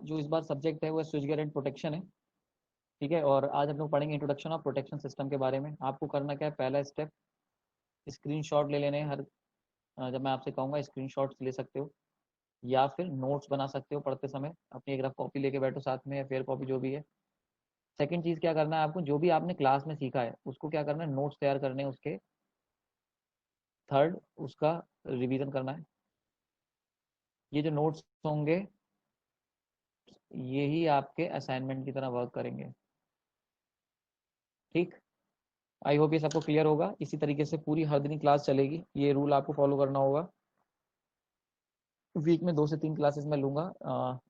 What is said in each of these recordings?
जो इस बार सब्जेक्ट है वो स्विच गियर एंड प्रोटेक्शन है। ठीक है, और आज हम लोग पढ़ेंगे इंट्रोडक्शन ऑफ प्रोटेक्शन सिस्टम के बारे में। आपको करना क्या है, पहला स्टेप स्क्रीनशॉट ले लेने हैं। जब मैं आपसे कहूँगा स्क्रीनशॉट्स ले सकते हो या फिर नोट्स बना सकते हो पढ़ते समय, अपनी एक रफ कॉपी लेके बैठो साथ में या फेयर कॉपी जो भी है। सेकंड चीज़ क्या करना है आपको, जो भी आपने क्लास में सीखा है उसको क्या करना है, नोट्स तैयार करने हैं उसके। थर्ड, उसका रिवीजन करना है। ये जो नोट्स होंगे ये ही आपके असाइनमेंट की तरह वर्क करेंगे। ठीक, आई होप ये सबको क्लियर होगा। इसी तरीके से पूरी हर दिन क्लास चलेगी, ये रूल आपको फॉलो करना होगा। वीक में 2 से 3 क्लासेस मैं लूंगा,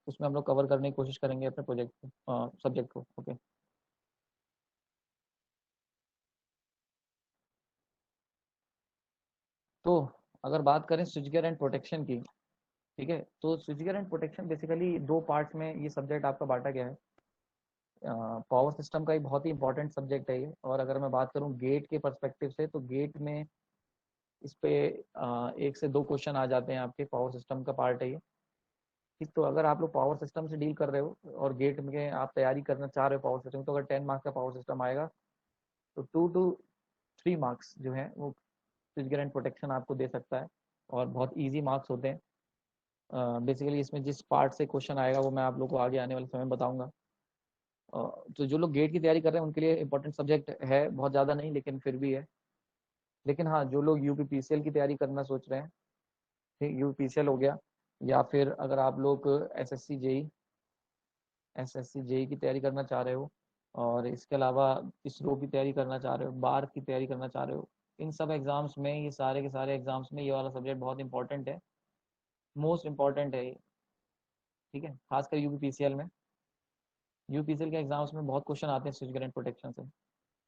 उसमें हम लोग कवर करने की कोशिश करेंगे अपने प्रोजेक्ट को, सब्जेक्ट को। ओके, तो अगर बात करें स्विच गियर एंड प्रोटेक्शन की, ठीक है, तो switch gear and protection basically 2 parts में ये सब्जेक्ट आपका बांटा गया है। पावर सिस्टम का एक बहुत ही इंपॉर्टेंट सब्जेक्ट है ये। और अगर मैं बात करूं गेट के पर्सपेक्टिव से, तो गेट में इस पे 1 से 2 क्वेश्चन आ जाते हैं आपके, पावर सिस्टम का पार्ट है ये। ठीक, तो अगर आप लोग पावर सिस्टम से डील कर रहे हो और गेट में आप तैयारी करना चाह रहे हो पावर सिस्टम, तो अगर 10 मार्क्स का पावर सिस्टम आएगा तो 2 to 3 मार्क्स जो है वो स्विच गियर एंड प्रोटेक्शन आपको दे सकता है, और बहुत ईजी मार्क्स होते हैं। बेसिकली इसमें जिस पार्ट से क्वेश्चन आएगा वो मैं आप लोग को आगे आने वाले समय में बताऊंगा। तो जो लोग गेट की तैयारी कर रहे हैं उनके लिए इंपॉर्टेंट सब्जेक्ट है, बहुत ज़्यादा नहीं लेकिन फिर भी है। लेकिन हाँ, जो लोग यूपीपीसीएल की तैयारी करना सोच रहे हैं, ठीक, यूपीसीएल हो गया, या फिर अगर आप लोग एसएससी जेई की तैयारी करना चाह रहे हो, और इसके अलावा इसरो की तैयारी करना चाह रहे हो, बार की तैयारी करना चाह रहे हो, इन सब एग्जाम्स में, ये सारे के सारे एग्जाम्स में ये वाला सब्जेक्ट बहुत इंपॉर्टेंट है, मोस्ट इंपॉर्टेंट है ये। ठीक है, खासकर यूपीपीसीएल में, यूपीसीएल के एग्जाम्स में बहुत क्वेश्चन आते हैं स्विच गियर एंड प्रोटेक्शन से।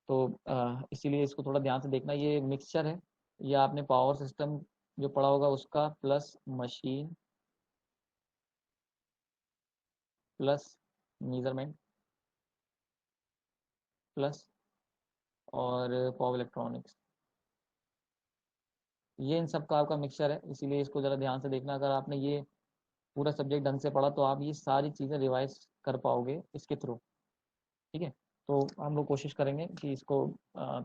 तो इसीलिए इसको थोड़ा ध्यान से देखना। ये मिक्सचर है, ये आपने पावर सिस्टम जो पढ़ा होगा उसका, plus machine, plus measurement, plus और पावर इलेक्ट्रॉनिक्स, ये इन सब का आपका मिक्सचर है। इसीलिए इसको ज़रा ध्यान से देखना। अगर आपने ये पूरा सब्जेक्ट ढंग से पढ़ा तो आप ये सारी चीज़ें रिवाइज कर पाओगे इसके थ्रू। ठीक है, तो हम लोग कोशिश करेंगे कि इसको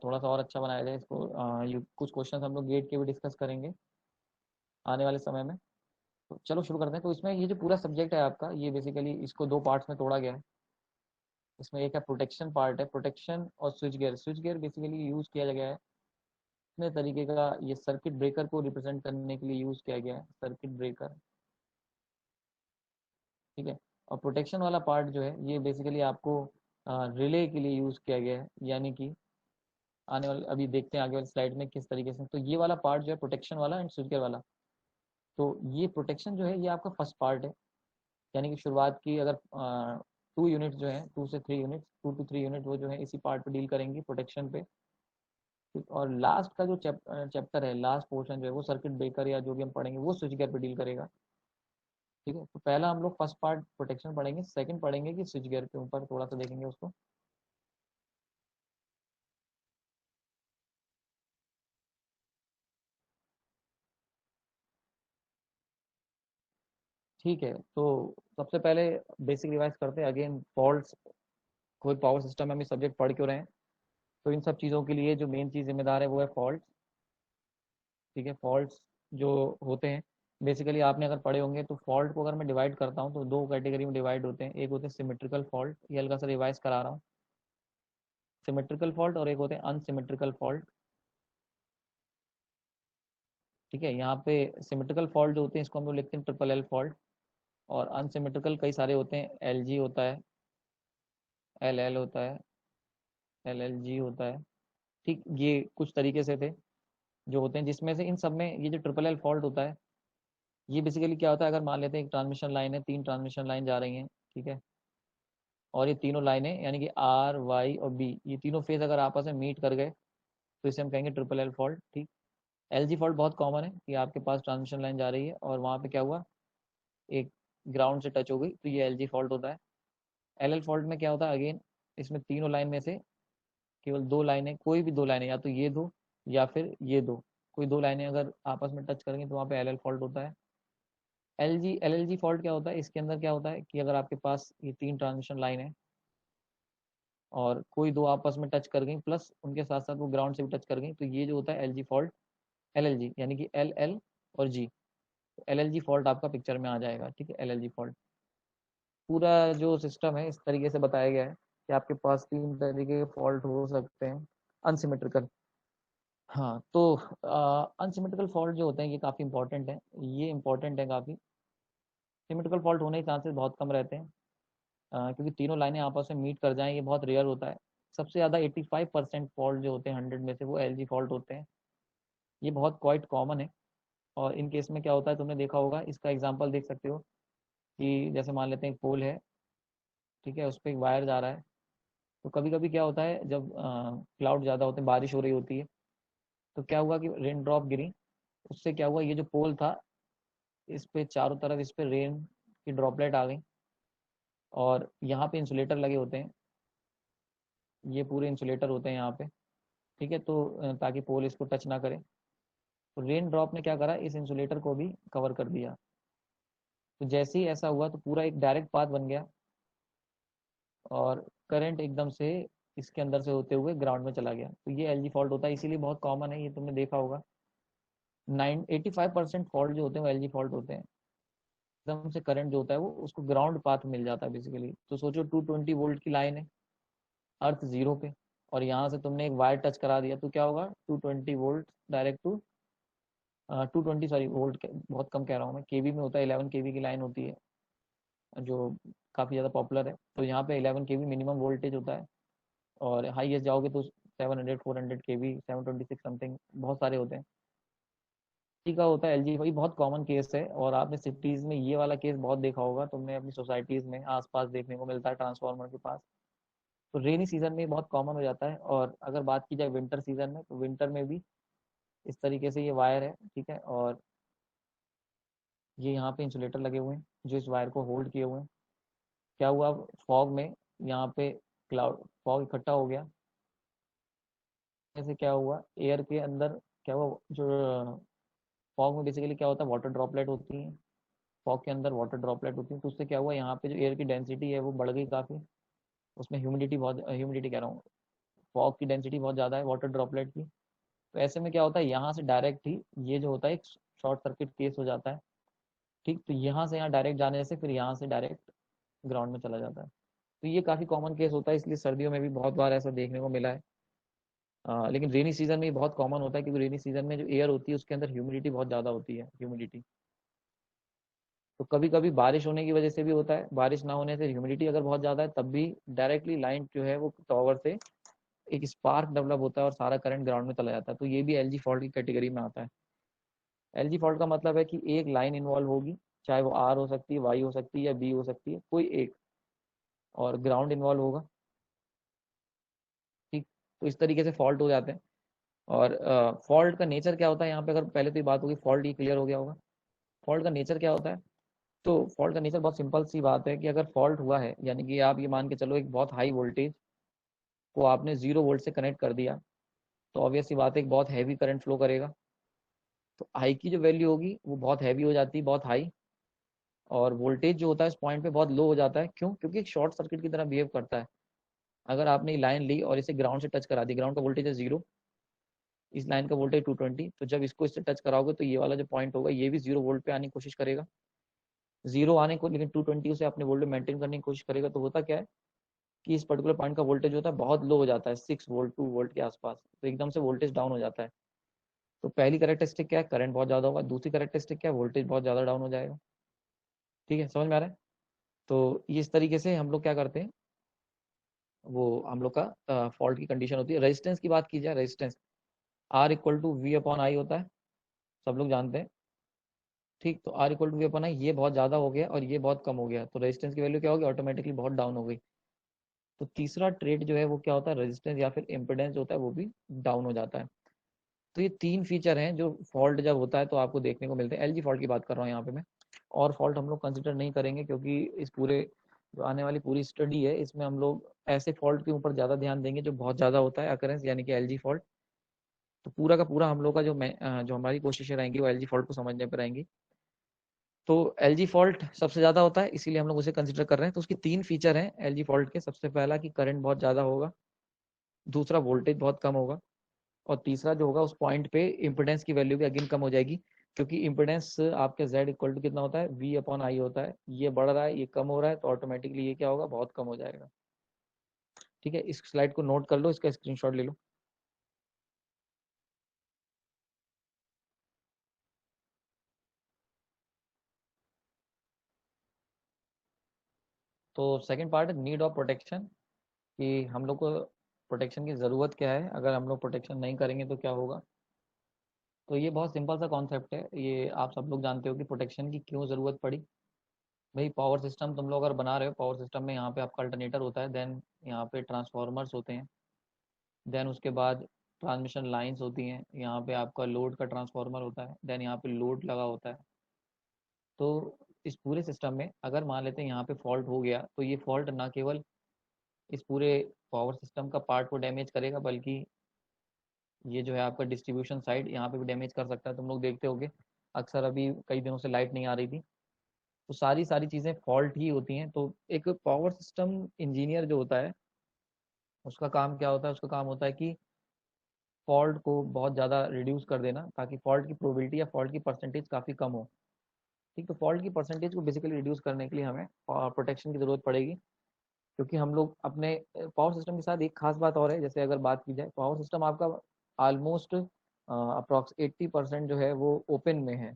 थोड़ा सा और अच्छा बनाया जाए इसको। कुछ क्वेश्चन हम लोग गेट के भी डिस्कस करेंगे आने वाले समय में। तो चलो शुरू करते हैं। तो इसमें ये जो पूरा सब्जेक्ट है आपका, ये बेसिकली इसको 2 पार्ट्स में तोड़ा गया है। इसमें एक है प्रोटेक्शन पार्ट है, प्रोटेक्शन और switch gear. Switch gear basically use किया गया है इतने तरीके का, ये सर्किट ब्रेकर को रिप्रेजेंट करने के लिए यूज़ किया गया है, सर्किट ब्रेकर। ठीक है, और प्रोटेक्शन वाला पार्ट जो है ये बेसिकली आपको रिले के लिए यूज़ किया गया है, यानी कि आने वाले, अभी देखते हैं आगे वाली स्लाइड में किस तरीके से। तो ये वाला पार्ट जो है प्रोटेक्शन वाला एंड स्विच गियर वाला, तो ये प्रोटेक्शन जो है ये आपका फर्स्ट पार्ट है। यानी कि शुरुआत की अगर 2 यूनिट जो है, 2 से 3 यूनिट, 2 to 3 यूनिट वो जो है इसी पार्ट पे डील करेंगी, प्रोटेक्शन पे। ठीक, और लास्ट का जो चैप्टर है, लास्ट पोर्शन जो है वो सर्किट ब्रेकर या जो भी हम पढ़ेंगे वो स्विच गियर पे डील करेगा। ठीक है, तो पहला हम लोग फर्स्ट पार्ट प्रोटेक्शन पढ़ेंगे, सेकंड पढ़ेंगे कि स्विच गियर के ऊपर थोड़ा सा देखेंगे उसको। ठीक है, तो सबसे पहले बेसिक रिवाइज करते हैं अगेन, फॉल्ट्स। कोई पावर सिस्टम में हम सब्जेक्ट पढ़ क्यों रहे हैं, तो इन सब चीज़ों के लिए जो मेन चीज़ जिम्मेदार है वो है फॉल्ट। ठीक है, फॉल्ट्स जो होते हैं बेसिकली आपने अगर पढ़े होंगे, तो फॉल्ट को अगर मैं डिवाइड करता हूँ तो 2 कैटेगरी में डिवाइड होते हैं। एक होते हैं सिमेट्रिकल फॉल्ट, ये हल्का सा रिवाइज करा रहा हूँ, सिमेट्रिकल फॉल्ट, और एक होते हैं अनसिमेट्रिकल फॉल्ट। ठीक है, यहाँ पे सिमेट्रिकल फॉल्ट जो होते हैं इसको हम लोग लिखते हैं ट्रिपल एल फॉल्ट, और अनसिमेट्रिकल कई सारे होते हैं, एल जी होता है, एल एल होता है, एल एल जी होता है। ठीक, ये कुछ तरीके से थे जो होते हैं, जिसमें से इन सब में ये जो ट्रिपल एल फॉल्ट होता है, ये बेसिकली क्या होता है, अगर मान लेते हैं एक ट्रांसमिशन लाइन है, 3 ट्रांसमिशन लाइन जा रही हैं, ठीक है, और ये तीनों लाइनें यानी कि आर वाई और बी, ये तीनों फेज अगर आपस में मीट कर गए तो इसे हम कहेंगे ट्रिपल एल फॉल्ट। ठीक, एल जी फॉल्ट बहुत कॉमन है कि आपके पास ट्रांसमिशन लाइन जा रही है और वहाँ पे क्या हुआ, एक ग्राउंड से टच हो गई, तो ये एल जी फॉल्ट होता है। एल एल फॉल्ट में क्या होता है, अगेन इसमें तीनों लाइन में से केवल 2 लाइनें, कोई भी 2 लाइनें, या तो ये दो या फिर ये दो, कोई 2 लाइनें अगर आपस में टच करेंगे तो वहाँ पे एल एल फॉल्ट होता है। एल जी फॉल्ट क्या होता है, इसके अंदर क्या होता है कि अगर आपके पास ये 3 ट्रांसमिशन लाइन है और कोई 2 आपस में टच कर गई, प्लस उनके साथ साथ वो ग्राउंड से भी टच कर गई, तो ये जो होता है L G fault, L G यानी कि एल एल और जी, एल एल जी फॉल्ट आपका पिक्चर में आ जाएगा। ठीक है, एल एल जी फॉल्ट। पूरा जो सिस्टम है इस तरीके से बताया गया है कि आपके पास 3 तरीके के फॉल्ट हो सकते हैं अनसिमेट्रिकल। हाँ, तो अनसिमेट्रिकल फॉल्ट जो होते हैं ये काफ़ी इंपॉर्टेंट है, ये इंपॉर्टेंट है काफ़ी। सिमेट्रिकल फॉल्ट होने के चांसेस बहुत कम रहते हैं, क्योंकि तीनों लाइनें आपस में मीट कर जाएं, ये बहुत रेयर होता है। सबसे ज़्यादा 85% फॉल्ट जो होते हैं 100 में से वो एल जी फॉल्ट होते हैं, ये बहुत क्वाइट कॉमन है। और इन केस में क्या होता है, तुमने देखा होगा, इसका एग्जाम्पल देख सकते हो कि जैसे मान लेते हैं एक पोल है, ठीक है, उस पर एक वायर जा रहा है। तो कभी कभी क्या होता है जब क्लाउड ज़्यादा होते हैं, बारिश हो रही होती है, तो क्या हुआ कि रेन ड्रॉप गिरी, उससे क्या हुआ, ये जो पोल था इस पे चारों तरफ इस पे रेन की ड्रॉपलेट आ गई, और यहाँ पे इंसुलेटर लगे होते हैं, ये पूरे इंसुलेटर होते हैं यहाँ पे। ठीक है, तो ताकि पोल इसको टच ना करे, तो रेन ड्रॉप ने क्या करा, इस इंसुलेटर को भी कवर कर दिया। तो जैसे ही ऐसा हुआ तो पूरा एक डायरेक्ट पाथ बन गया, और करंट एकदम से इसके अंदर से होते हुए ग्राउंड में चला गया। तो ये एलजी फॉल्ट होता है, इसीलिए बहुत कॉमन है, ये तुमने देखा होगा। 85% फॉल्ट जो होते हैं वो एलजी फॉल्ट होते हैं। एकदम से करंट जो होता है वो उसको ग्राउंड पाथ मिल जाता है बेसिकली। तो सोचो 220 वोल्ट की लाइन है, अर्थ जीरो पे, और यहाँ से तुमने एक वायर टच करा दिया, तो क्या होगा, 220 volt direct to 220, sorry volt बहुत कम कह रहा हूँ मैं, केवी में होता है, 11 केवी की लाइन होती है जो काफ़ी ज़्यादा पॉपुलर है। तो यहाँ पे 11 केवी मिनिमम वोल्टेज होता है, और हाईएस्ट जाओगे तो 700 400 केवी, 726 समथिंग, बहुत सारे होते हैं। एलजी का होता है, एलजी भाई बहुत कॉमन केस है, और आपने सिटीज़ में ये वाला केस बहुत देखा होगा तुमने, अपनी सोसाइटीज़ में आसपास देखने को मिलता है ट्रांसफार्मर के पास। तो रेनी सीजन में बहुत कॉमन हो जाता है। और अगर बात की जाए विंटर सीजन में, तो विंटर में भी इस तरीके से ये वायर है, ठीक है, और ये यहाँ पे इंसुलेटर लगे हुए हैं जो इस वायर को होल्ड किए हुए हैं। क्या हुआ, फॉग में यहाँ पे क्लाउड फॉग इकट्ठा हो गया, जैसे क्या हुआ एयर के अंदर, क्या हुआ, जो फॉग में बेसिकली क्या होता है, वाटर ड्रॉपलेट होती है, फॉग के अंदर वाटर ड्रॉपलेट होती है, तो उससे क्या हुआ, यहाँ पे जो एयर की डेंसिटी है वो बढ़ गई काफ़ी, उसमें ह्यूमिडिटी बहुत, ह्यूमिडिटी कह रहा हूँ, फॉग की डेंसिटी बहुत ज़्यादा है वाटर ड्रॉपलेट की। तो ऐसे में क्या होता है, यहाँ से डायरेक्ट ही ये जो होता है एक शॉर्ट सर्किट केस हो जाता है। ठीक, तो यहाँ से यहाँ डायरेक्ट जाने से फिर यहाँ से डायरेक्ट ग्राउंड में चला जाता है। तो ये काफ़ी कॉमन केस होता है, इसलिए सर्दियों में भी बहुत बार ऐसा देखने को मिला है। लेकिन रेनी सीजन में ये बहुत कॉमन होता है, क्योंकि रेनी सीजन में जो एयर होती है उसके अंदर ह्यूमिडिटी बहुत ज़्यादा होती है, ह्यूमिडिटी। तो कभी कभी बारिश होने की वजह से भी होता है, बारिश ना होने से ह्यूमिडिटी अगर बहुत ज़्यादा है तब भी डायरेक्टली लाइन जो है वो टॉवर से एक स्पार्क डेवलप होता है और सारा करंट ग्राउंड में चला जाता है। तो ये भी एलजी फॉल्ट की कैटेगरी में आता है। एलजी फॉल्ट का मतलब है कि एक लाइन इन्वॉल्व होगी, चाहे वो आर हो सकती है, वाई हो सकती है, या बी हो सकती है, कोई एक, और ग्राउंड इन्वॉल्व होगा। ठीक, तो इस तरीके से फॉल्ट हो जाते हैं। और फॉल्ट का नेचर क्या होता है, यहाँ पे अगर पहले तो ये बात होगी, फॉल्ट ये क्लियर हो गया होगा। फॉल्ट का नेचर क्या होता है, तो फॉल्ट का नेचर बहुत सिंपल सी बात है कि अगर फॉल्ट हुआ है, यानी कि आप ये मान के चलो एक बहुत हाई वोल्टेज को आपने 0 वोल्ट से कनेक्ट कर दिया, तो ऑब्वियस सी बात है एक बहुत हैवी करंट फ्लो करेगा। तो हाई की जो वैल्यू होगी वो बहुत हैवी हो जाती है, बहुत हाई, और वोल्टेज जो होता है इस पॉइंट पे बहुत लो हो जाता है। क्यों, क्योंकि एक शॉर्ट सर्किट की तरह बिहेव करता है। अगर आपने लाइन ली और इसे ग्राउंड से टच करा दी, ग्राउंड का वोल्टेज है 0, इस लाइन का वोल्टेज 220, तो जब इसको इससे टच कराओगे तो ये वाला जो पॉइंट होगा ये भी 0 वोल्ट पे आने की कोशिश करेगा, 0 आने को, लेकिन 220 से अपने वोल्टेज मेंटेन करने की कोशिश करेगा। तो होता क्या है कि इस पर्टिकुलर पॉइंट का वोल्टेज होता है बहुत लो हो जाता है, 6 वोल्ट 2 वोल्ट के आसपास, तो एकदम से वोल्टेज डाउन हो जाता है। तो पहली कैरेक्टरिस्टिक क्या है, करंट बहुत ज़्यादा होगा। दूसरी कैरेक्टरिस्टिक क्या है, वोल्टेज बहुत ज़्यादा डाउन हो जाएगा। ठीक है, समझ में आ रहा है। तो ये इस तरीके से हम लोग क्या करते हैं, वो हम लोग का फॉल्ट की कंडीशन होती है। रेजिस्टेंस की बात की जाए, resistance R equal to V upon I होता है, सब लोग जानते हैं। ठीक, तो R equal to V upon I, ये बहुत ज़्यादा हो गया और ये बहुत कम हो गया, तो रेजिस्टेंस की वैल्यू क्या होगी, ऑटोमेटिकली बहुत डाउन हो गई। तो तीसरा ट्रेड जो है वो क्या होता है, रेजिस्टेंस या फिर इम्पिडेंस होता है, वो भी डाउन हो जाता है। तो ये 3 फीचर हैं जो फॉल्ट जब होता है तो आपको देखने को मिलते हैं। एलजी फॉल्ट की बात कर रहा हूँ यहाँ पे मैं, और फॉल्ट हम लोग कंसिडर नहीं करेंगे, क्योंकि इस पूरे जो आने वाली पूरी स्टडी है इसमें हम लोग ऐसे फॉल्ट के ऊपर ज़्यादा ध्यान देंगे जो बहुत ज़्यादा होता है अकरेंस, यानी कि एलजी फॉल्ट। तो पूरा का पूरा हम लोग का जो हमारी कोशिशें रहेंगी वो एलजी फॉल्ट को समझने पर रहेंगी। तो एलजी फॉल्ट सबसे ज़्यादा होता है, इसीलिए हम लोग उसे कंसिडर कर रहे हैं। तो उसकी 3 फीचर हैं एलजी फॉल्ट के। सबसे पहला कि करंट बहुत ज़्यादा होगा, दूसरा वोल्टेज बहुत कम होगा, और तीसरा जो होगा उस पॉइंट पे इम्पिडेंस की वैल्यू भी अगेन कम हो जाएगी, क्योंकि इम्पिडेंस आपके Z इक्वल टू कितना होता है, V अपॉन आई होता है। ये बढ़ रहा है, ये कम हो रहा है, तो ऑटोमेटिकली ये क्या होगा, बहुत कम हो जाएगा। ठीक है, इस स्लाइड को नोट कर लो, इसका स्क्रीनशॉट ले लो। तो सेकंड पार्ट है नीड ऑफ प्रोटेक्शन, कि हम लोग को प्रोटेक्शन की ज़रूरत क्या है, अगर हम लोग प्रोटेक्शन नहीं करेंगे तो क्या होगा। तो ये बहुत सिंपल सा कॉन्सेप्ट है, ये आप सब लोग जानते हो कि प्रोटेक्शन की क्यों ज़रूरत पड़ी। भाई पावर सिस्टम तुम लोग अगर बना रहे हो, पावर सिस्टम में यहाँ पे आपका अल्टरनेटर होता है, देन यहाँ पे ट्रांसफार्मर्स होते हैं, देन उसके बाद ट्रांसमिशन लाइंस होती हैं, यहाँ पे आपका लोड का ट्रांसफार्मर होता है, देन यहाँ पे लोड लगा होता है। तो इस पूरे सिस्टम में अगर मान लेते हैं यहाँ पे फॉल्ट हो गया, तो ये फॉल्ट ना केवल इस पूरे पावर सिस्टम का पार्ट को डैमेज करेगा, बल्कि ये जो है आपका डिस्ट्रीब्यूशन साइड यहाँ पे भी डैमेज कर सकता है। तुम लोग देखते होगे अक्सर, अभी कई दिनों से लाइट नहीं आ रही थी, तो सारी सारी चीज़ें फॉल्ट ही होती हैं। तो एक पावर सिस्टम इंजीनियर जो होता है, उसका काम क्या होता है, उसका काम होता है कि फॉल्ट को बहुत ज़्यादा रिड्यूस कर देना, ताकि फॉल्ट की प्रोबेबिलिटी या फॉल्ट की परसेंटेज काफ़ी कम हो। ठीक, तो फॉल्ट की परसेंटेज को बेसिकली रिड्यूस करने के लिए हमें प्रोटेक्शन की ज़रूरत पड़ेगी, क्योंकि हम लोग अपने पावर सिस्टम के साथ एक खास बात और है। जैसे अगर बात की जाए, पावर सिस्टम आपका ऑलमोस्ट अप्रॉक्स 80% जो है वो ओपन में है,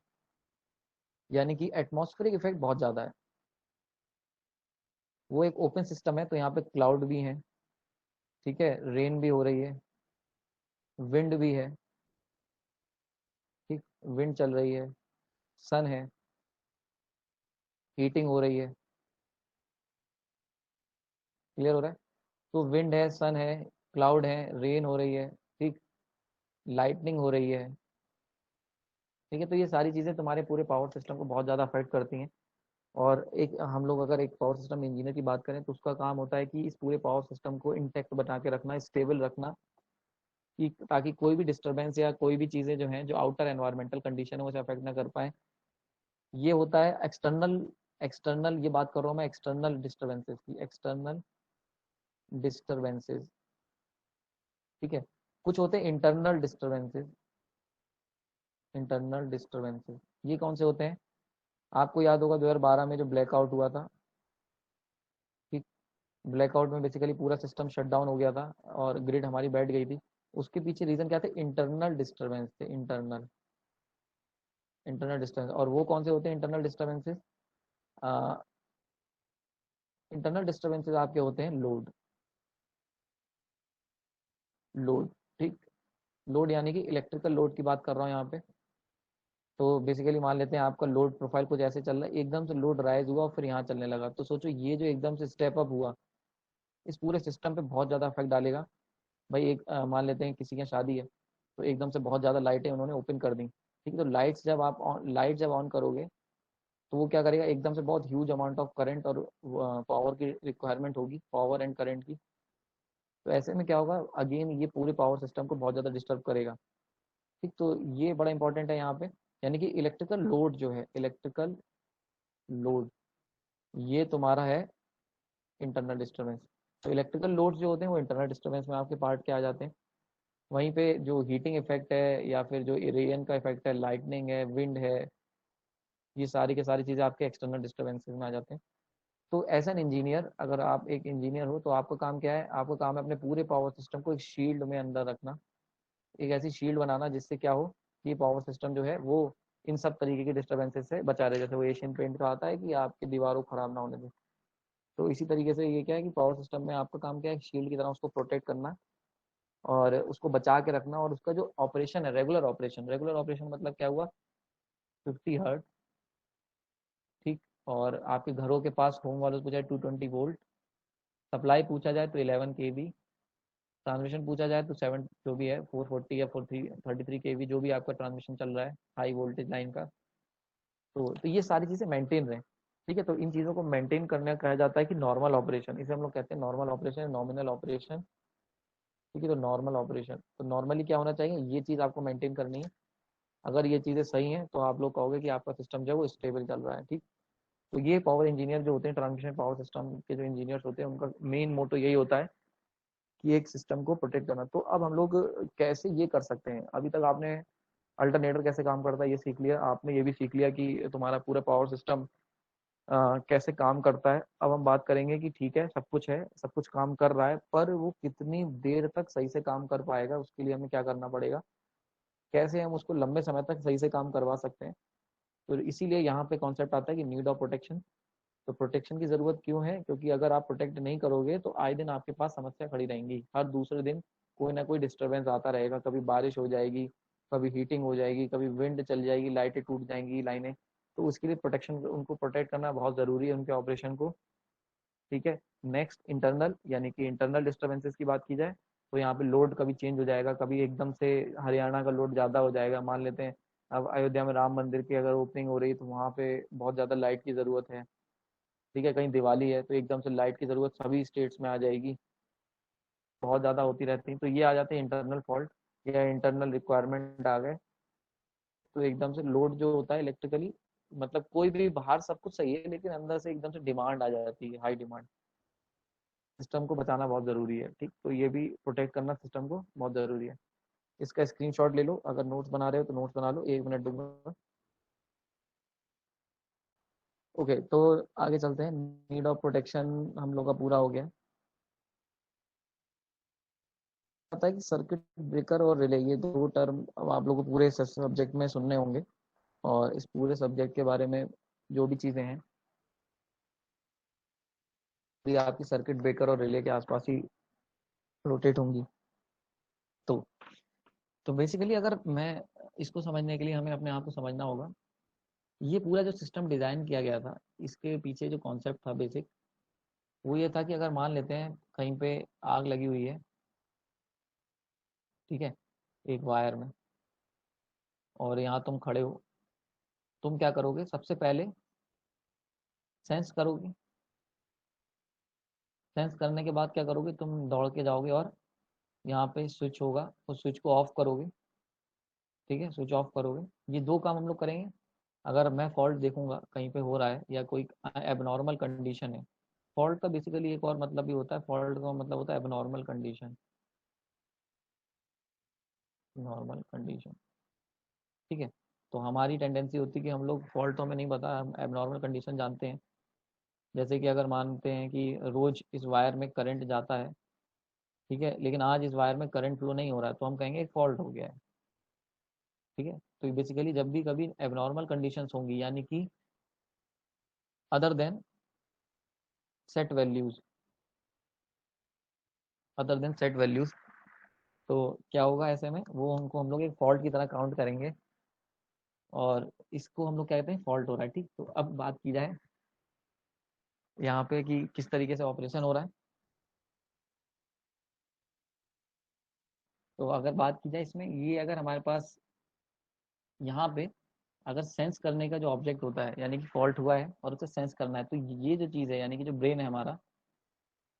यानी कि एटमॉस्फेरिक इफेक्ट बहुत ज़्यादा है। वो एक ओपन सिस्टम है, तो यहाँ पे क्लाउड भी है, ठीक है, रेन भी हो रही है, विंड भी है, ठीक, विंड चल रही है, सन है, हीटिंग हो रही है। क्लियर हो रहा है। तो विंड है, सन है, क्लाउड है, रेन हो रही है, ठीक, लाइटनिंग हो रही है। ठीक है, तो ये सारी चीज़ें तुम्हारे पूरे पावर सिस्टम को बहुत ज़्यादा अफेक्ट करती हैं। और एक हम लोग अगर एक पावर सिस्टम इंजीनियर की बात करें, तो उसका काम होता है कि इस पूरे पावर सिस्टम को इंटैक्ट बना के रखना, स्टेबल रखना, कि ताकि कोई भी डिस्टरबेंस या कोई भी चीज़ें जो हैं, जो आउटर एनवायरमेंटल कंडीशन है, उसे अफेक्ट ना कर पाए। ये होता है एक्सटर्नल। एक्सटर्नल ये बात कर रहा हूँ मैं एक्सटर्नल डिस्टरबेंसेस की, एक्सटर्नल डिस्टरबेंसेस। ठीक है, कुछ होते हैं इंटरनल डिस्टरबेंसेस। इंटरनल डिस्टरबेंसेस ये कौन से होते हैं, आपको याद होगा 2012 में जो ब्लैकआउट हुआ था। ठीक, ब्लैकआउट में बेसिकली पूरा सिस्टम शट डाउन हो गया था और ग्रिड हमारी बैठ गई थी। उसके पीछे रीजन क्या थे, इंटरनल डिस्टरबेंस थे, इंटरनल। इंटरनल डिस्टरबेंस, और वो कौन से होते हैं इंटरनल डिस्टरबेंसेस, इंटरनल डिस्टरबेंसेस आपके होते हैं लोड। लोड, ठीक, लोड यानी कि इलेक्ट्रिकल लोड की बात कर रहा हूँ यहाँ पे। तो बेसिकली मान लेते हैं आपका लोड प्रोफाइल कुछ ऐसे चल रहा है, एकदम से लोड राइज हुआ और फिर यहाँ चलने लगा, तो सोचो ये जो एकदम से स्टेप अप हुआ, इस पूरे सिस्टम पे बहुत ज़्यादा इफेक्ट डालेगा। भाई एक मान लेते हैं किसी की शादी है, तो एकदम से बहुत ज़्यादा लाइटें उन्होंने ओपन कर दी, ठीक है, तो लाइट जब ऑन करोगे, तो वो क्या करेगा, एकदम से बहुत ह्यूज अमाउंट ऑफ करंट और पावर की रिक्वायरमेंट होगी, पावर एंड करंट की। तो ऐसे में क्या होगा, अगेन ये पूरे पावर सिस्टम को बहुत ज़्यादा डिस्टर्ब करेगा। ठीक, तो ये बड़ा इंपॉर्टेंट है यहाँ पे, यानी कि इलेक्ट्रिकल लोड जो है, इलेक्ट्रिकल लोड, ये तुम्हारा है इंटरनल डिस्टर्बेंस। तो इलेक्ट्रिकल लोड्स जो होते हैं वो इंटरनल डिस्टर्बेंस में आपके पार्ट के आ जाते हैं। वहीं पे जो हीटिंग इफेक्ट है, या फिर जो रेन का इफेक्ट है, लाइटनिंग है, विंड है, ये सारी की सारी चीज़ें आपके एक्सटर्नल डिस्टर्बेंसेस में आ जाते हैं। तो एज एन इंजीनियर, अगर आप एक इंजीनियर हो, तो आपका काम क्या है, आपका काम है अपने पूरे पावर सिस्टम को एक शील्ड में अंदर रखना, एक ऐसी शील्ड बनाना जिससे क्या हो, कि पावर सिस्टम जो है वो इन सब तरीके के डिस्टर्बेंसेस से बचा रहे। जैसे वो एशियन पेंट का आता है कि आपकी दीवारों को खराब ना होने दे, तो इसी तरीके से ये क्या है कि पावर सिस्टम में आपका काम क्या है, शील्ड की तरह उसको प्रोटेक्ट करना और उसको बचा के रखना। और उसका जो ऑपरेशन है, रेगुलर ऑपरेशन, रेगुलर ऑपरेशन मतलब क्या हुआ, 50 हर्ट, ठीक, और आपके घरों के पास होम वालों को जाए 220 वोल्ट, सप्लाई पूछा जाए तो 11 kV, ट्रांसमिशन पूछा जाए तो 7 जो भी है 440 या 33 kV, जो भी आपका ट्रांसमिशन चल रहा है हाई वोल्टेज लाइन का। तो ये सारी चीज़ें मेंटेन रहे। ठीक है, तो इन चीज़ों को मेंटेन करने का कहा जाता है कि नॉर्मल ऑपरेशन, इसे हम लोग कहते हैं नॉर्मल ऑपरेशन, नॉमिनल ऑपरेशन। ठीक है, तो नॉर्मल ऑपरेशन, तो नॉर्मली क्या होना चाहिए, ये चीज़ आपको मेंटेन करनी है। अगर ये चीज़ें सही हैं तो आप लोग कहोगे कि आपका सिस्टम जो है वो स्टेबल चल रहा है। ठीक, तो ये पावर इंजीनियर जो होते हैं, ट्रांसमिशन पावर सिस्टम के जो इंजीनियर्स होते हैं, उनका मेन मोटो यही होता है कि एक सिस्टम को प्रोटेक्ट करना। तो अब हम लोग कैसे ये कर सकते हैं? अभी तक आपने अल्टरनेटर कैसे काम करता है ये सीख लिया, आपने ये भी सीख लिया कि तुम्हारा पूरा पावर सिस्टम कैसे काम करता है। अब हम बात करेंगे कि ठीक है, सब कुछ है, सब कुछ काम कर रहा है, पर वो कितनी देर तक सही से काम कर पाएगा, उसके लिए हमें क्या करना पड़ेगा, कैसे हम उसको लंबे समय तक सही से काम करवा सकते हैं। तो इसीलिए यहाँ पे कॉन्सेप्ट आता है कि नीड ऑफ प्रोटेक्शन। तो प्रोटेक्शन की जरूरत क्यों है? क्योंकि अगर आप प्रोटेक्ट नहीं करोगे तो आए दिन आपके पास समस्या खड़ी रहेंगी, हर दूसरे दिन कोई ना कोई डिस्टरबेंस आता रहेगा, कभी बारिश हो जाएगी, कभी हीटिंग हो जाएगी, कभी विंड चल जाएगी, लाइटें टूट जाएंगी, लाइनें। तो उसके लिए प्रोटेक्शन, उनको प्रोटेक्ट करना बहुत जरूरी है, उनके ऑपरेशन को। ठीक है। नेक्स्ट इंटरनल, यानी कि इंटरनल डिस्टर्बेंसेस की बात की जाए तो यहाँ पे लोड कभी चेंज हो जाएगा, कभी एकदम से हरियाणा का लोड ज़्यादा हो जाएगा। मान लेते हैं अब अयोध्या में राम मंदिर की अगर ओपनिंग हो रही है तो वहाँ पे बहुत ज़्यादा लाइट की ज़रूरत है। ठीक है, कहीं दिवाली है तो एकदम से लाइट की ज़रूरत सभी स्टेट्स में आ जाएगी, बहुत ज़्यादा होती रहती है। तो ये आ जाते हैं इंटरनल फॉल्ट या इंटरनल रिक्वायरमेंट आ गए। तो एकदम से लोड जो होता है इलेक्ट्रिकली, मतलब कोई भी बाहर सब कुछ सही है लेकिन अंदर से एकदम से डिमांड आ जाती है, हाई डिमांड। सिस्टम को बचाना बहुत ज़रूरी है। ठीक, तो ये भी प्रोटेक्ट करना सिस्टम को बहुत ज़रूरी है। इसका स्क्रीनशॉट ले लो, अगर नोट्स बना रहे हो तो नोट्स बना लो, 1 मिनट दूंगा। ओके, तो आगे चलते हैं। नीड ऑफ प्रोटेक्शन हम लोग का पूरा हो गया। पता है कि सर्किट ब्रेकर और रिले, ये दो टर्म अब आप लोगों को पूरे सब्जेक्ट में सुनने होंगे, और इस पूरे सब्जेक्ट के बारे में जो भी चीज़ें हैं ये आपकी सर्किट ब्रेकर और रिले के आसपास ही रोटेट होंगी। तो तो बेसिकली अगर मैं इसको समझने के लिए हमें अपने आप को समझना होगा, ये पूरा जो सिस्टम डिज़ाइन किया गया था, इसके पीछे जो कॉन्सेप्ट था बेसिक, वो ये था कि अगर मान लेते हैं कहीं पे आग लगी हुई है, ठीक है, एक वायर में, और यहाँ तुम खड़े हो, तुम क्या करोगे? सबसे पहले सेंस करोगे। सेंस करने के बाद क्या करोगे? तुम दौड़ के जाओगे और यहाँ पे स्विच होगा, उस स्विच को ऑफ करोगे। ठीक है, स्विच ऑफ करोगे। ये दो काम हम लोग करेंगे। अगर मैं फॉल्ट देखूंगा कहीं पे हो रहा है या कोई एबनॉर्मल कंडीशन है, फॉल्ट का बेसिकली एक और मतलब भी होता है, फॉल्ट का मतलब होता है एबनॉर्मल कंडीशन। नॉर्मल कंडीशन, ठीक है। तो हमारी टेंडेंसी होती है कि हम लोग फॉल्ट तो हमें नहीं पता, हम एबनॉर्मल कंडीशन जानते हैं। जैसे कि अगर मानते हैं कि रोज इस वायर में करंट जाता है, ठीक है, लेकिन आज इस वायर में करंट फ्लो नहीं हो रहा है, तो हम कहेंगे एक फॉल्ट हो गया है। ठीक है, तो बेसिकली जब भी कभी एबनॉर्मल कंडीशंस होंगी, यानी कि other than set values, other than set values, तो क्या होगा ऐसे में? वो उनको हम लोग एक फॉल्ट की तरह काउंट करेंगे, और इसको हम लोग क्या कहते हैं? फॉल्ट हो रहा है। ठीक, तो अब बात की जाए यहाँ पे कि किस तरीके से ऑपरेशन हो रहा है। तो अगर बात की जाए इसमें, ये अगर हमारे पास यहाँ पे अगर सेंस करने का जो ऑब्जेक्ट होता है, यानी कि फॉल्ट हुआ है और उसे सेंस करना है, तो ये जो चीज़ है, यानी कि जो ब्रेन है हमारा,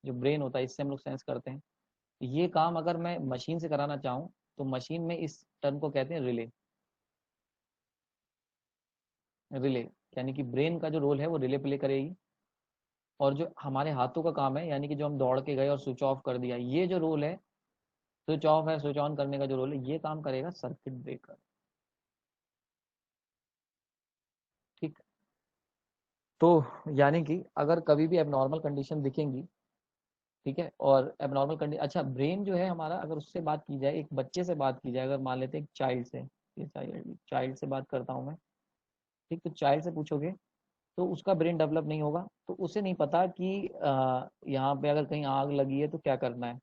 जो ब्रेन होता है, इससे हम लोग सेंस करते हैं। ये काम अगर मैं मशीन से कराना चाहूँ तो मशीन में इस टर्म को कहते हैं रिले। रिले, यानी कि ब्रेन का जो रोल है वो रिले प्ले करेगी, और जो हमारे हाथों का काम है, यानी कि जो हम दौड़ के गए और स्विच ऑफ कर दिया, ये जो रोल है, स्विच ऑफ है स्विच ऑन करने का जो रोल है, ये काम करेगा सर्किट ब्रेकर। ठीक, तो यानी कि अगर कभी भी एबनॉर्मल कंडीशन दिखेंगी, ठीक है, और एबनॉर्मल कंडीशन, अच्छा, ब्रेन जो है हमारा, अगर उससे बात की जाए, एक बच्चे से बात की जाए, अगर मान लेते हैं एक चाइल्ड से, ये चाइल्ड से बात करता हूँ मैं। ठीक, तो चाइल्ड से पूछोगे तो उसका ब्रेन डेवलप नहीं होगा, तो उसे नहीं पता कि यहाँ पे अगर कहीं आग लगी है तो क्या करना है।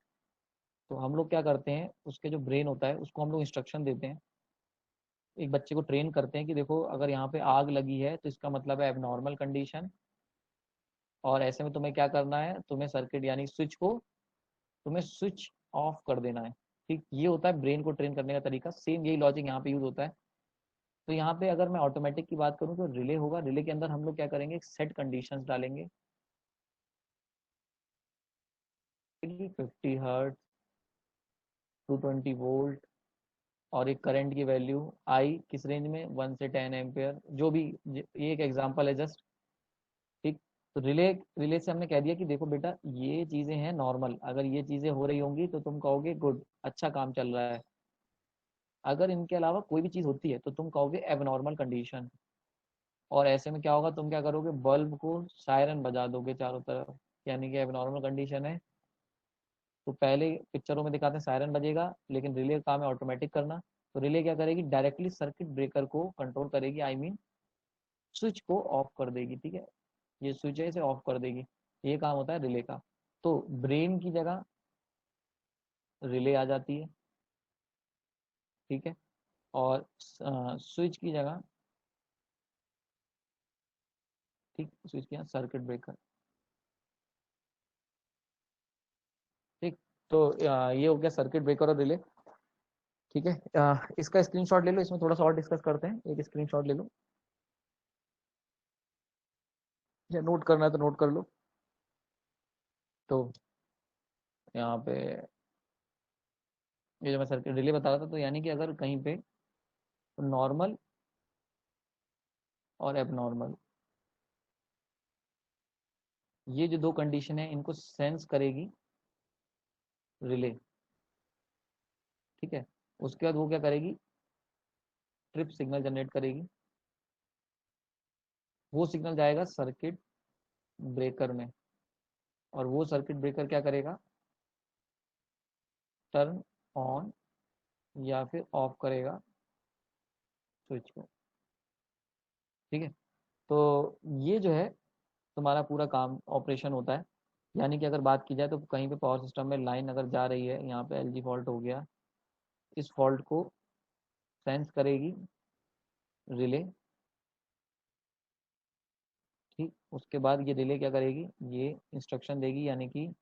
तो हम लोग क्या करते हैं, उसके जो ब्रेन होता है उसको हम लोग इंस्ट्रक्शन देते हैं, एक बच्चे को ट्रेन करते हैं कि देखो अगर यहाँ पे आग लगी है तो इसका मतलब है एबनॉर्मल कंडीशन, और ऐसे में तुम्हें क्या करना है, तुम्हें सर्किट यानी स्विच को, तुम्हें स्विच ऑफ कर देना है। ठीक, ये होता है ब्रेन को ट्रेन करने का तरीका। सेम यही लॉजिक यहाँ पे यूज होता है। तो यहाँ पे अगर मैं ऑटोमेटिक की बात करूँ तो रिले होगा, रिले के अंदर हम लोग क्या करेंगे, सेट कंडीशंस डालेंगे, 50 हर्ट्ज, 220 वोल्ट, और एक करंट की वैल्यू आई किस रेंज में 1 से 10 एम्पेयर, जो भी, ये एक एग्जांपल है जस्ट। ठीक। तो रिले रिले से हमने कह दिया कि देखो बेटा ये चीजें हैं नॉर्मल, अगर ये चीजें हो रही होंगी तो तुम कहोगे गुड, अच्छा काम चल रहा है। अगर इनके अलावा कोई भी चीज होती है तो तुम कहोगे एबनॉर्मल कंडीशन। और ऐसे में क्या होगा, तुम क्या करोगे, बल्ब को सायरन बजा दोगे चारों तरफ, यानी कि एबनॉर्मल कंडीशन है। तो पहले पिक्चरों में दिखाते हैं सायरन बजेगा, लेकिन रिले का काम है ऑटोमेटिक करना। तो रिले क्या करेगी, डायरेक्टली सर्किट ब्रेकर को कंट्रोल करेगी, आई मीन स्विच को ऑफ कर देगी। ठीक है, ये स्विच है इसे ऑफ कर देगी, ये काम होता है रिले का। तो ब्रेन की जगह रिले आ जाती है। ठीक है। और स्विच की जगह, ठीक, स्विच की जगह सर्किट ब्रेकर। ठीक। तो ये हो गया सर्किट ब्रेकर और रिले। ठीक है, इसका स्क्रीनशॉट ले लो, इसमें थोड़ा सा और डिस्कस करते हैं, एक स्क्रीनशॉट ले लो, या नोट करना है तो नोट कर लो। तो यहाँ पे ये जो मैं सर्किट रिले बता रहा था, तो यानी कि अगर कहीं पे नॉर्मल और एबनॉर्मल, ये जो दो कंडीशन है इनको सेंस करेगी रिले। ठीक है। उसके बाद वो क्या करेगी, ट्रिप सिग्नल जनरेट करेगी। वो सिग्नल जाएगा सर्किट ब्रेकर में, और वो सर्किट ब्रेकर क्या करेगा, टर्न ऑन या फिर ऑफ करेगा स्विच को। ठीक है। तो ये जो है तुम्हारा पूरा काम ऑपरेशन होता है। यानी कि अगर बात की जाए तो कहीं पे पावर सिस्टम में लाइन अगर जा रही है, यहाँ पे एलजी फॉल्ट हो गया, इस फॉल्ट को सेंस करेगी रिले। ठीक। उसके बाद ये रिले क्या करेगी, ये इंस्ट्रक्शन देगी, यानी कि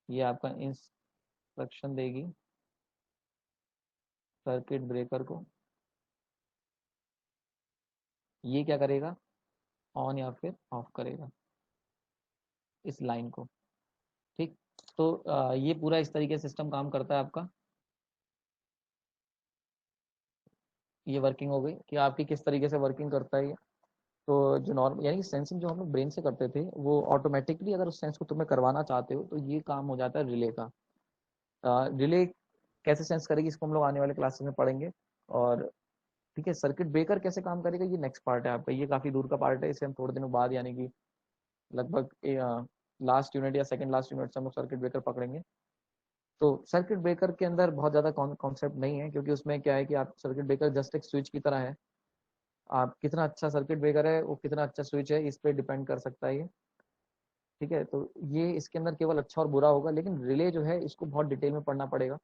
ये आपका इंस्ट्रक्शन देगी सर्किट ब्रेकर को, ये क्या करेगा, ऑन या फिर ऑफ करेगा इस लाइन को। ठीक। तो ये पूरा इस तरीके से सिस्टम काम करता है आपका। ये वर्किंग हो गई कि आपकी किस तरीके से वर्किंग करता है ये। तो जो नॉर्मल, यानी कि सेंसिंग जो हम लोग ब्रेन से करते थे, वो ऑटोमेटिकली अगर उस सेंस को तुम्हें करवाना चाहते हो तो ये काम हो जाता है रिले का। रिले कैसे सेंस करेगी इसको हम लोग आने वाले क्लासेस में पढ़ेंगे। और ठीक है, सर्किट ब्रेकर कैसे काम करेगा ये नेक्स्ट पार्ट है आपका, ये काफी दूर का पार्ट है, इसे हम थोड़े दिनों बाद, यानी कि लगभग लास्ट यूनिट या सेकंड लास्ट यूनिट से हम लोग सर्किट ब्रेकर पकड़ेंगे। तो सर्किट ब्रेकर के अंदर बहुत ज्यादा कॉन्सेप्ट नहीं है, क्योंकि उसमें क्या है कि आप सर्किट ब्रेकर जस्ट एक स्विच की तरह है। आप कितना अच्छा सर्किट ब्रेकर है, वो कितना अच्छा स्विच है, इस पे डिपेंड कर सकता है ये। ठीक है। तो ये इसके अंदर केवल अच्छा और बुरा होगा, लेकिन रिले जो है इसको बहुत डिटेल में पढ़ना पड़ेगा।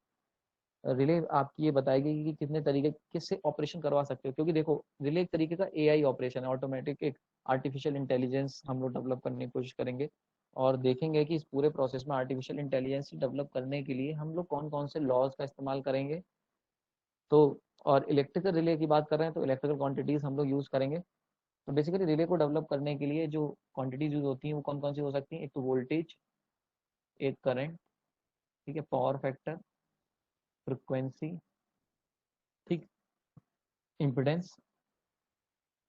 रिले आपकी ये बताएगी कि कितने तरीके किससे ऑपरेशन करवा सकते हो, क्योंकि देखो रिले एक तरीके का एआई ऑपरेशन है, ऑटोमेटिक एक आर्टिफिशियल इंटेलिजेंस हम लोग डेवलप करने की कोशिश करेंगे। और देखेंगे कि इस पूरे प्रोसेस में आर्टिफिशियल इंटेलिजेंस डेवलप करने के लिए हम लोग कौन कौन से लॉज का इस्तेमाल करेंगे। तो और इलेक्ट्रिकल रिले की बात कर रहे हैं तो इलेक्ट्रिकल क्वांटिटीज हम लोग यूज करेंगे। तो बेसिकली रिले को डेवलप करने के लिए जो क्वांटिटीज यूज होती हैं वो कौन कौन सी हो सकती हैं, एक तो वोल्टेज, एक करंट, ठीक है, पावर फैक्टर, फ्रिक्वेंसी, ठीक, इम्पिडेंस।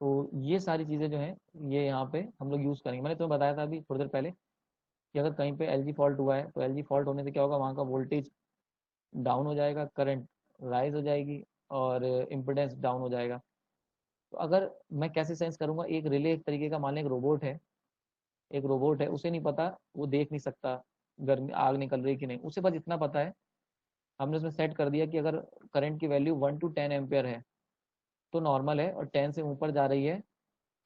तो ये सारी चीज़ें जो हैं ये यहाँ पे हम लोग यूज़ करेंगे। मैंने तुम्हें बताया था अभी थोड़ी देर पहले कि अगर कहीं पे एलजी फॉल्ट हुआ है तो एलजी फॉल्ट होने से क्या होगा, वहाँ का वोल्टेज डाउन हो जाएगा, करंट राइज हो जाएगी, और इम्पिडेंस डाउन हो जाएगा। तो अगर मैं कैसे सेंस करूंगा, एक रिले एक तरीके का, मान लें एक रोबोट है, एक रोबोट है, उसे नहीं पता, वो देख नहीं सकता गर्मी आग निकल रही कि नहीं, उसे बस इतना पता है, हमने उसमें सेट कर दिया कि अगर करंट की वैल्यू 1 to 10 एम्पियर है तो नॉर्मल है, और 10 से ऊपर जा रही है,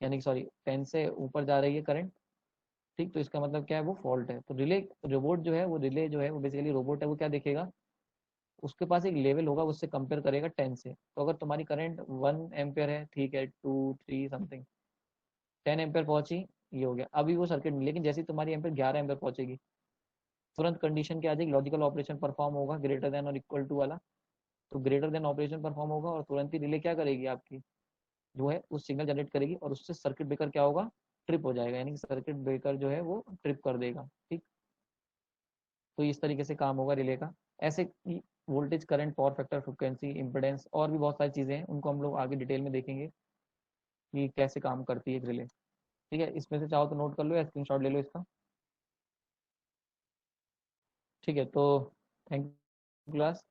यानी सॉरी 10 से ऊपर जा रही है करंट, ठीक, तो इसका मतलब क्या है, वो फॉल्ट है। तो रिले रोबोट जो है, वो रिले जो है वो बेसिकली रोबोट है, वो क्या देखेगा, उसके पास एक लेवल होगा, उससे कंपेयर करेगा 10 से। तो अगर तुम्हारी करंट 1 एम्पियर है, ठीक है, 2 3 समथिंग, 10 एम्पियर पहुंची, ये हो गया, अभी वो सर्किट में, लेकिन जैसे ही तुम्हारी एम्पियर 11 एम्पियर पहुंचेगी, तुरंत कंडीशन क्या आ जाएगी, लॉजिकल ऑपरेशन परफॉर्म होगा, ग्रेटर देन और इक्वल टू वाला। तो ग्रेटर देन ऑपरेशन परफॉर्म होगा, और तुरंत ही रिले क्या करेगी आपकी, जो है उस सिग्नल जनरेट करेगी, और उससे सर्किट ब्रेकर क्या होगा, ट्रिप हो जाएगा, यानी कि सर्किट ब्रेकर जो है वो ट्रिप कर देगा। ठीक। तो इस तरीके से काम होगा रिले का। ऐसे voltage, current, power factor, frequency, impedance और भी बहुत सारी चीज़ें हैं, उनको हम लोग आगे डिटेल में देखेंगे कि कैसे काम करती है एक रिले। ठीक है, इसमें से चाहो तो नोट कर लो या स्क्रीनशॉट ले लो इसका। ठीक है, तो थैंक यू क्लास।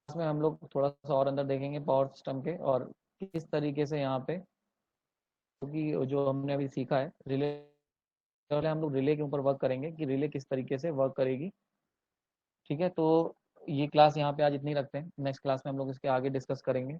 में हम लोग थोड़ा सा और अंदर देखेंगे पावर सिस्टम के, और किस तरीके से यहाँ पे, क्योंकि जो हमने अभी सीखा है रिले, पहले हम लोग रिले के ऊपर वर्क करेंगे कि रिले किस तरीके से वर्क करेगी। ठीक है, तो ये क्लास यहाँ पे आज इतनी रखते हैं, नेक्स्ट क्लास में हम लोग इसके आगे डिस्कस करेंगे।